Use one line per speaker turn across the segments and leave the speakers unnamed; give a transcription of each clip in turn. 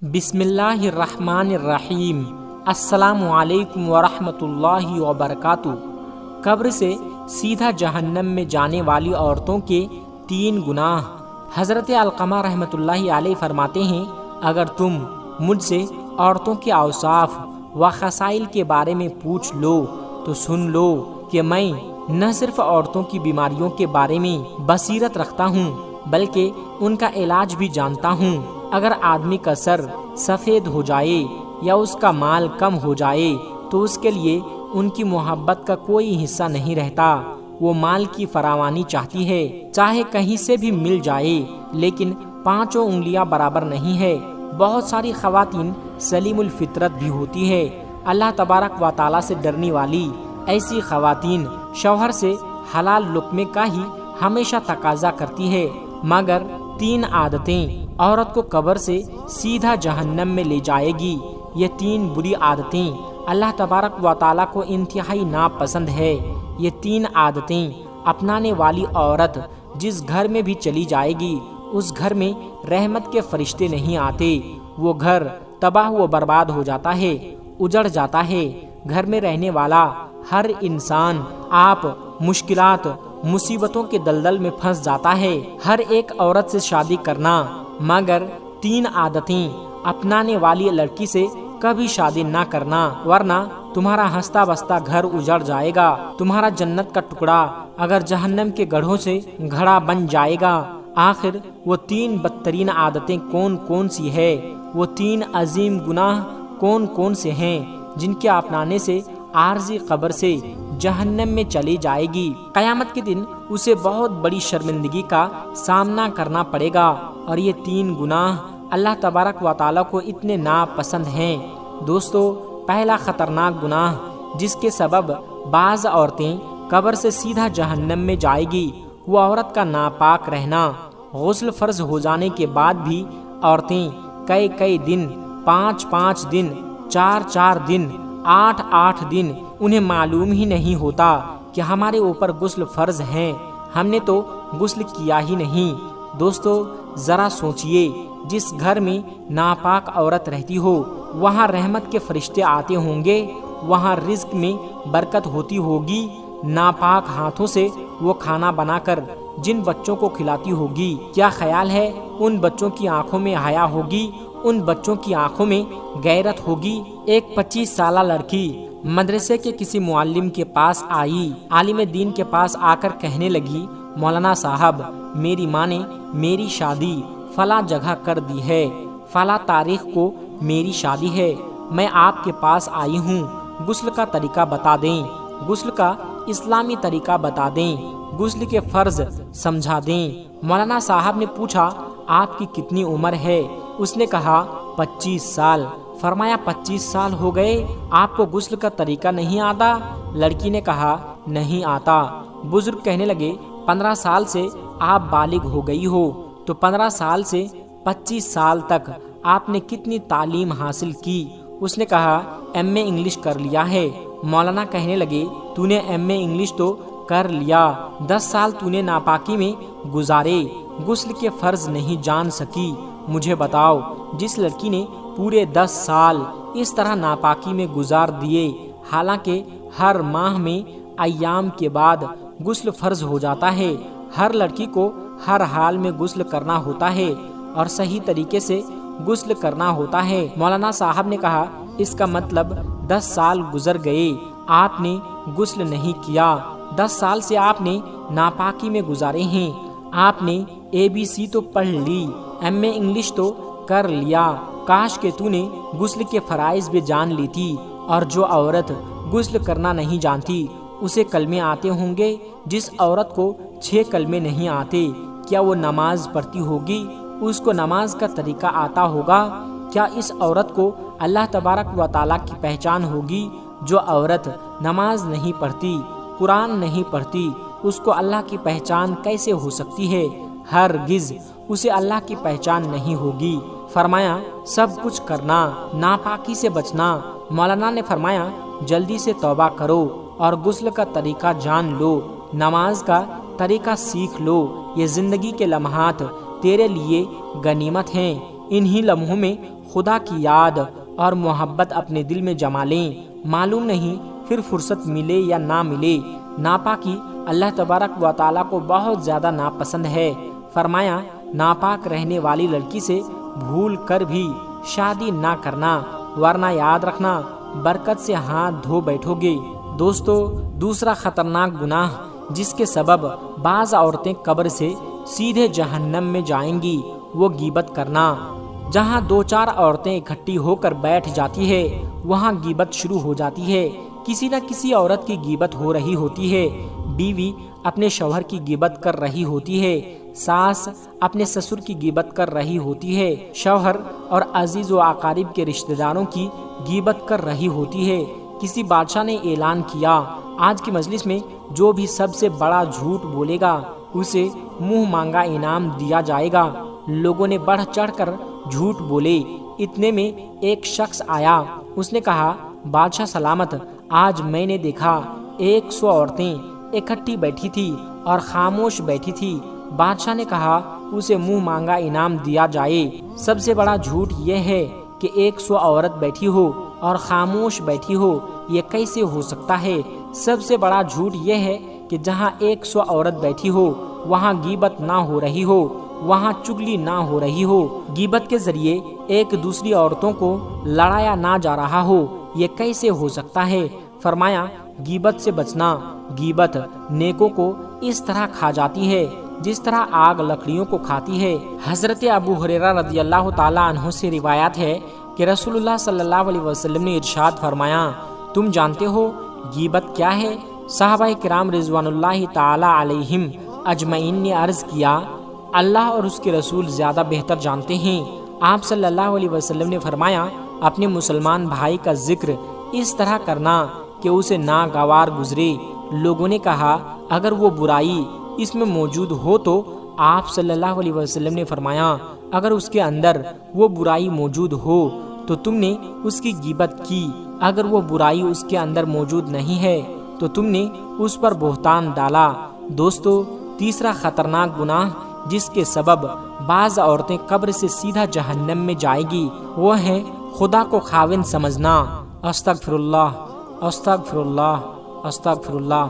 بسم اللہ الرحمن الرحیم۔ السلام علیکم ورحمۃ اللہ وبرکاتہ۔ قبر سے سیدھا جہنم میں جانے والی عورتوں کے 3 گناہ۔ حضرت علقمہ رحمۃ اللہ علیہ فرماتے ہیں، اگر تم مجھ سے عورتوں کے اوصاف و خصائل کے بارے میں پوچھ لو تو سن لو کہ میں نہ صرف عورتوں کی بیماریوں کے بارے میں بصیرت رکھتا ہوں بلکہ ان کا علاج بھی جانتا ہوں۔ اگر آدمی کا سر سفید ہو جائے یا اس کا مال کم ہو جائے تو اس کے لیے ان کی محبت کا کوئی حصہ نہیں رہتا۔ وہ مال کی فراوانی چاہتی ہے، چاہے کہیں سے بھی مل جائے، لیکن 5 انگلیاں برابر نہیں ہے۔ بہت ساری خواتین سلیم الفطرت بھی ہوتی ہے، اللہ تبارک و تعالیٰ سے ڈرنے والی۔ ایسی خواتین شوہر سے حلال لقمے کا ہی ہمیشہ تقاضا کرتی ہے، مگر 3 عادتیں عورت کو قبر سے سیدھا جہنم میں لے جائے گی۔ یہ 3 بری عادتیں اللہ تبارک و تعالیٰ کو انتہائی ناپسند ہے۔ یہ 3 عادتیں اپنانے والی عورت جس گھر میں بھی چلی جائے گی، اس گھر میں رحمت کے فرشتے نہیں آتے۔ وہ گھر تباہ و برباد ہو جاتا ہے، اجڑ جاتا ہے۔ گھر میں رہنے والا ہر انسان آپ مشکلات مصیبتوں کے دلدل میں پھنس جاتا ہے۔ ہر ایک عورت سے شادی کرنا، مگر 3 عادتیں اپنانے والی لڑکی سے کبھی شادی نہ کرنا، ورنہ تمہارا ہنستا بستا گھر اجڑ جائے گا۔ تمہارا جنت کا ٹکڑا اگر جہنم کے گڑھوں سے گھڑا بن جائے گا۔ آخر وہ 3 بدترین عادتیں کون کون سی ہے؟ وہ 3 عظیم گناہ کون کون سے ہیں جن کے اپنانے سے عارضی قبر سے جہنم میں چلی جائے گی؟ قیامت کے دن اسے بہت بڑی شرمندگی کا سامنا کرنا پڑے گا، اور یہ 3 گناہ اللہ تبارک و تعالیٰ کو اتنے ناپسند ہیں۔ دوستو، پہلا خطرناک گناہ جس کے سبب بعض عورتیں قبر سے سیدھا جہنم میں جائے گی، وہ عورت کا ناپاک رہنا۔ غسل فرض ہو جانے کے بعد بھی عورتیں کئی دن، 5 دن، 4 دن، 8 دن انہیں معلوم ہی نہیں ہوتا کہ ہمارے اوپر غسل فرض ہیں، ہم نے تو غسل کیا ہی نہیں۔ دوستو، ذرا سوچئے، جس گھر میں ناپاک عورت رہتی ہو وہاں رحمت کے فرشتے آتے ہوں گے، وہاں رزق میں برکت ہوتی ہوگی۔ ناپاک ہاتھوں سے وہ کھانا بنا کر جن بچوں کو کھلاتی ہوگی، کیا خیال ہے ان بچوں کی آنکھوں میں حیا ہوگی؟ ان بچوں کی آنکھوں میں غیرت ہوگی؟ ایک 25 سالہ لڑکی مدرسے کے کسی معلم کے پاس آئی، عالم دین کے پاس آ کر کہنے لگی، مولانا صاحب، میری ماں نے میری شادی فلاں جگہ کر دی ہے، فلاں تاریخ کو میری شادی ہے، میں آپ کے پاس آئی ہوں، غسل کا طریقہ بتا دیں، غسل کا اسلامی طریقہ بتا دیں، غسل کے فرض سمجھا دیں۔ مولانا صاحب نے پوچھا، آپ کی کتنی عمر ہے؟ اس نے کہا 25 سال۔ فرمایا 25 سال ہو گئے، آپ کو غسل کا طریقہ نہیں آتا؟ لڑکی نے کہا نہیں آتا۔ بزرگ کہنے لگے 15 سال سے آپ بالغ ہو گئی ہو، تو 15 سال سے 25 سال تک آپ نے کتنی تعلیم حاصل کی؟ اس نے کہا ایم اے انگلش کر لیا ہے۔ مولانا کہنے لگے تو نے ایم اے انگلش تو کر لیا، 10 سال تو نے ناپاکی میں گزارے، غسل کے فرض نہیں جان سکی۔ مجھے بتاؤ، جس لڑکی نے پورے 10 سال اس طرح ناپاکی میں گزار دیے، حالانکہ ہر ماہ میں ایام کے بعد غسل فرض ہو جاتا ہے، ہر لڑکی کو ہر حال میں غسل کرنا ہوتا ہے اور صحیح طریقے سے غسل کرنا ہوتا ہے۔ مولانا صاحب نے کہا اس کا مطلب 10 سال گزر گئے، آپ نے غسل نہیں کیا، 10 سال سے آپ نے ناپاکی میں گزارے ہیں، آپ نے ABC تو پڑھ لی، ایم اے انگلش تو کر لیا، کاش کہ تو نے غسل کے فرائض بھی جان لی تھی۔ اور جو عورت غسل کرنا نہیں جانتی اسے کلمے آتے ہوں گے؟ جس عورت کو 6 کلمے نہیں آتے، کیا وہ نماز پڑھتی ہوگی؟ اس کو نماز کا طریقہ آتا ہوگا؟ کیا اس عورت کو اللہ تبارک و تعالیٰ کی پہچان ہوگی؟ جو عورت نماز نہیں پڑھتی، قرآن نہیں پڑھتی، اس کو اللہ کی پہچان کیسے ہو سکتی ہے؟ ہرگز اسے اللہ کی پہچان نہیں ہوگی۔ فرمایا سب کچھ کرنا، ناپاکی سے بچنا۔ مولانا نے فرمایا جلدی سے توبہ کرو اور غسل کا طریقہ جان لو، نماز کا طریقہ سیکھ لو۔ یہ زندگی کے لمحات تیرے لیے غنیمت ہیں، انہی لمحوں میں خدا کی یاد اور محبت اپنے دل میں جما لیں۔ معلوم نہیں پھر فرصت ملے یا نہ ملے۔ ناپاکی اللہ تبارک و تعالیٰ کو بہت زیادہ ناپسند ہے۔ فرمایا ناپاک رہنے والی لڑکی سے بھول کر بھی شادی نہ کرنا، ورنہ یاد رکھنا برکت سے ہاتھ دھو بیٹھو گے۔ دوستو، دوسرا خطرناک گناہ جس کے سبب بعض عورتیں قبر سے سیدھے جہنم میں جائیں گی وہ غیبت کرنا۔ جہاں دو چار عورتیں اکٹھی ہو کر بیٹھ جاتی ہے وہاں غیبت شروع ہو جاتی ہے۔ کسی نہ کسی عورت کی غیبت ہو رہی ہوتی ہے۔ بیوی اپنے شوہر کی غیبت کر رہی ہوتی ہے، ساس اپنے سسر کی غیبت کر رہی ہوتی ہے، شوہر اور عزیز و اقارب کے رشتہ داروں کی غیبت کر رہی ہوتی ہے۔ کسی بادشاہ نے اعلان کیا آج کی مجلس میں جو بھی سب سے بڑا جھوٹ بولے گا اسے منہ مانگا انعام دیا جائے گا۔ لوگوں نے بڑھ چڑھ کر جھوٹ بولے۔ اتنے میں ایک شخص آیا، اس نے کہا بادشاہ سلامت، آج میں نے دیکھا 100 عورتیں اکٹھی بیٹھی تھی اور خاموش بیٹھی تھی۔ بادشاہ نے کہا اسے منہ مانگا انعام دیا جائے۔ سب سے بڑا جھوٹ یہ ہے کہ 100 عورت بیٹھی ہو اور خاموش بیٹھی ہو، یہ کیسے ہو سکتا ہے؟ سب سے بڑا جھوٹ یہ ہے کہ جہاں 100 عورت بیٹھی ہو وہاں غیبت نہ ہو رہی ہو، وہاں چگلی نہ ہو رہی ہو، غیبت کے ذریعے ایک دوسری عورتوں کو لڑایا نہ جا رہا ہو، یہ کیسے ہو سکتا ہے؟ فرمایا غیبت سے بچنا۔ غیبت نیکوں کو اس طرح کھا جاتی ہے جس طرح آگ لکڑیوں کو کھاتی ہے۔ حضرت ابو ہریرہ رضی اللہ تعالیٰ عنہ سے روایت ہے کہ رسول اللہ صلی اللہ علیہ وسلم نے ارشاد فرمایا، تم جانتے ہو غیبت کیا ہے؟ صحابہ کرام رضوان اللہ تعالیٰ علیہم اجمعین نے عرض کیا، اللہ اور اس کے رسول زیادہ بہتر جانتے ہیں۔ آپ صلی اللہ علیہ وسلم نے فرمایا، اپنے مسلمان بھائی کا ذکر اس طرح کرنا کہ اسے ناگوار گزرے۔ لوگوں نے کہا اگر وہ برائی اس میں موجود ہو تو؟ آپ صلی اللہ علیہ وسلم نے فرمایا، اگر اس کے اندر وہ برائی موجود ہو تو تم نے اس کی غیبت کی، اگر وہ برائی اس کے اندر موجود نہیں ہے تو تم نے اس پر بہتان ڈالا۔ دوستو، تیسرا خطرناک گناہ جس کے سبب بعض عورتیں قبر سے سیدھا جہنم میں جائے گی وہ ہے خدا کو خاوند سمجھنا۔ استغفر اللہ، استغفر اللہ، استغفر اللہ۔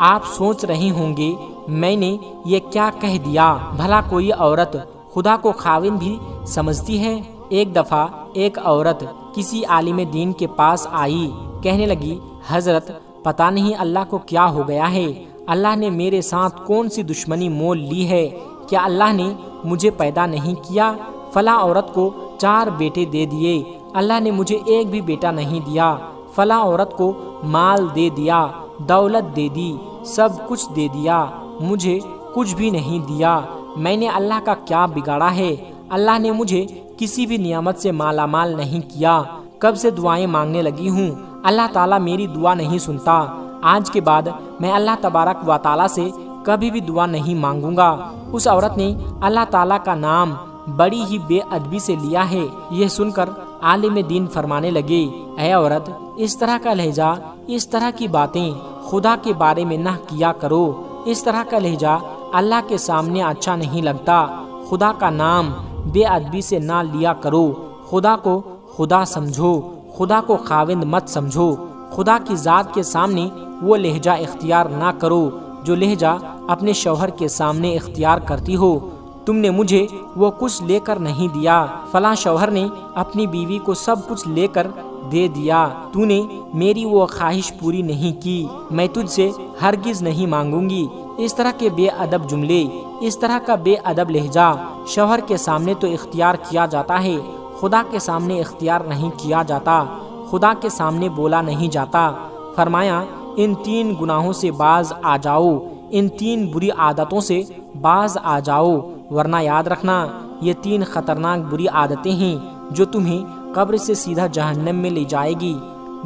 آپ سوچ رہے ہوں گے میں نے یہ کیا کہہ دیا؟ بھلا کوئی عورت خدا کو خاوند بھی سمجھتی ہے؟ ایک دفعہ ایک عورت کسی عالم دین کے پاس آئی، کہنے لگی حضرت پتہ نہیں اللہ کو کیا ہو گیا ہے، اللہ نے میرے ساتھ کون سی دشمنی مول لی ہے؟ کیا اللہ نے مجھے پیدا نہیں کیا؟ فلاں عورت کو 4 بیٹے دے دیے، اللہ نے مجھے ایک بھی بیٹا نہیں دیا۔ فلاں عورت کو مال دے دیا، دولت دے دی، سب کچھ دے دیا، مجھے کچھ بھی نہیں دیا۔ میں نے اللہ کا کیا بگاڑا ہے؟ اللہ نے مجھے کسی بھی نعمت سے مالا مال نہیں کیا۔ کب سے دعائیں مانگنے لگی ہوں، اللہ تعالیٰ میری دعا نہیں سنتا۔ آج کے بعد میں اللہ تبارک و تعالیٰ سے کبھی بھی دعا نہیں مانگوں گا۔ اس عورت نے اللہ تعالیٰ کا نام بڑی ہی بے ادبی سے لیا ہے۔ یہ سن کر عالم دین فرمانے لگے، اے عورت، اس طرح کا لہجہ، اس طرح کی باتیں خدا کے بارے میں نہ کیا کرو۔ اس طرح کا لہجہ اللہ کے سامنے اچھا نہیں لگتا۔ خدا کا نام بے ادبی سے نہ لیا کرو۔ خدا کو خدا سمجھو، خدا کو خاوند مت سمجھو۔ خدا کی ذات کے سامنے وہ لہجہ اختیار نہ کرو جو لہجہ اپنے شوہر کے سامنے اختیار کرتی ہو۔ تم نے مجھے وہ کچھ لے کر نہیں دیا، فلاں شوہر نے اپنی بیوی کو سب کچھ لے کر دے دیا، تو نے میری وہ خواہش پوری نہیں کی، میں تجھ سے ہرگز نہیں مانگوں گی۔ اس طرح کے بے ادب جملے، اس طرح کا بے ادب لہجہ شوہر کے سامنے تو اختیار کیا جاتا ہے، خدا کے سامنے اختیار نہیں کیا جاتا، خدا کے سامنے بولا نہیں جاتا۔ فرمایا ان 3 گناہوں سے باز آ جاؤ، ان 3 بری عادتوں سے باز آ جاؤ، ورنہ یاد رکھنا یہ 3 خطرناک بری عادتیں ہیں جو تمہیں قبر سے سیدھا جہنم میں لے جائے گی۔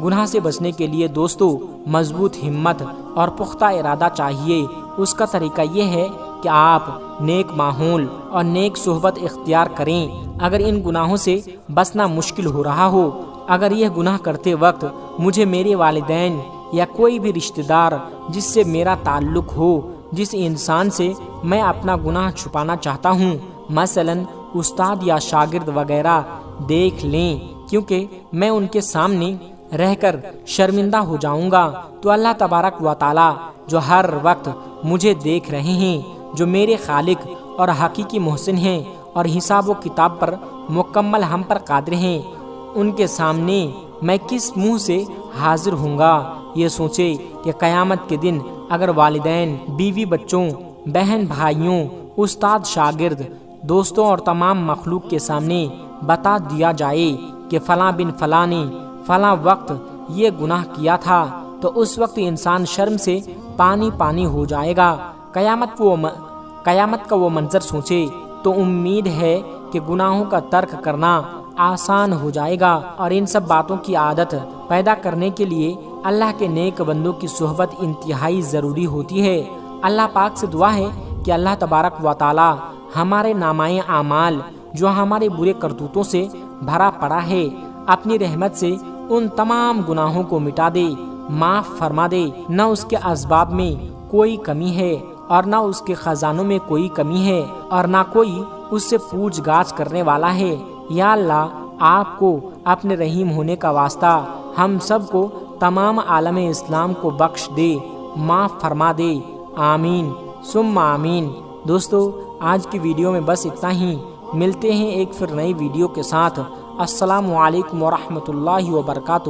گناہ سے بچنے کے لیے دوستو مضبوط ہمت اور پختہ ارادہ چاہیے۔ اس کا طریقہ یہ ہے کہ آپ نیک ماحول اور نیک صحبت اختیار کریں۔ اگر ان گناہوں سے بچنا مشکل ہو رہا ہو، اگر یہ گناہ کرتے وقت مجھے میرے والدین یا کوئی بھی رشتہ دار جس سے میرا تعلق ہو، جس انسان سے میں اپنا گناہ چھپانا چاہتا ہوں، مثلا استاد یا شاگرد وغیرہ، دیکھ لیں، کیونکہ میں ان کے سامنے رہ کر شرمندہ ہو جاؤں گا۔ تو اللہ تبارک و تعالی جو ہر وقت مجھے دیکھ رہے ہیں، جو میرے خالق اور حقیقی محسن ہیں اور حساب و کتاب پر مکمل ہم پر قادر ہیں، ان کے سامنے میں کس منہ سے حاضر ہوں گا؟ یہ سوچے کہ قیامت کے دن اگر والدین، بیوی بچوں، بہن بھائیوں، استاد شاگرد، دوستوں اور تمام مخلوق کے سامنے بتا دیا جائے کہ فلاں بن فلاں نے فلاں وقت یہ گناہ کیا تھا، تو اس وقت انسان شرم سے پانی پانی ہو جائے گا۔ قیامت کا وہ منظر سوچے تو امید ہے کہ گناہوں کا ترک کرنا آسان ہو جائے گا، اور ان سب باتوں کی عادت پیدا کرنے کے لیے اللہ کے نیک بندوں کی صحبت انتہائی ضروری ہوتی ہے۔ اللہ پاک سے دعا ہے کہ اللہ تبارک و تعالی ہمارے نامۂ اعمال جو ہمارے برے کرتوتوں سے بھرا پڑا ہے، اپنی رحمت سے ان تمام گناہوں کو مٹا دے، معاف فرما دے۔ نہ اس کے اسباب میں کوئی کمی ہے اور نہ اس کے خزانوں میں کوئی کمی ہے، اور نہ کوئی اس سے پوچھ گاچھ کرنے والا ہے۔ یا اللہ، آپ کو اپنے رحیم ہونے کا واسطہ ہم سب کو تمام عالم اسلام کو بخش دے، معاف فرما دے، آمین ثم آمین۔ دوستو، آج کی ویڈیو میں بس اتنا ہی، ملتے ہیں ایک پھر نئی ویڈیو کے ساتھ۔ السلام علیکم ورحمۃ اللہ وبرکاتہ۔